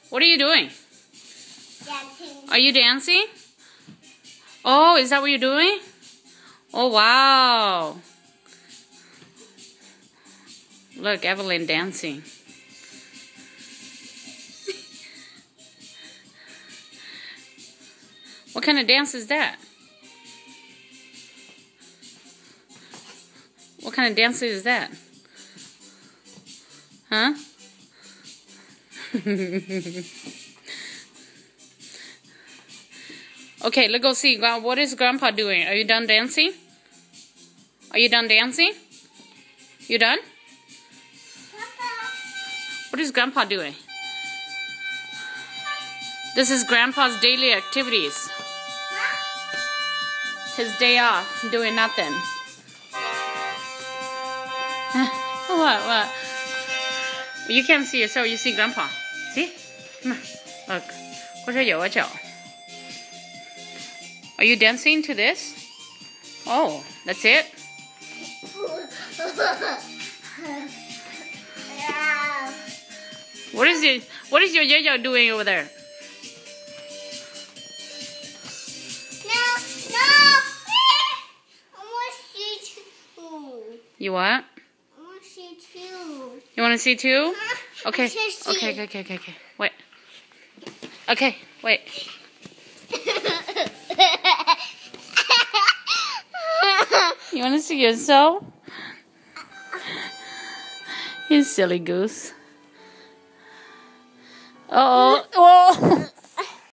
What are you doing? Dancing. Are you dancing? Oh, is that what you're doing? Oh, wow. Look, Evelyn dancing. What kind of dance is that? What kind of dance is that? Huh? Okay, let's go see. What is Grandpa doing? Are you done dancing? Are you done dancing? You done? Papa. What is Grandpa doing? This is Grandpa's daily activities. His day off, doing nothing. What? You can't see yourself, you see Grandpa. See? Come on. Look. 我这有个脚. Are you dancing to this? Oh, that's it? What is your yo-yo doing over there? No. I want to see too. You what? I want to see too. You want to see too? Huh? Okay. I wanna see. Okay. Wait. Okay, wait. You want to see yourself? You silly goose. Uh-oh. Oh!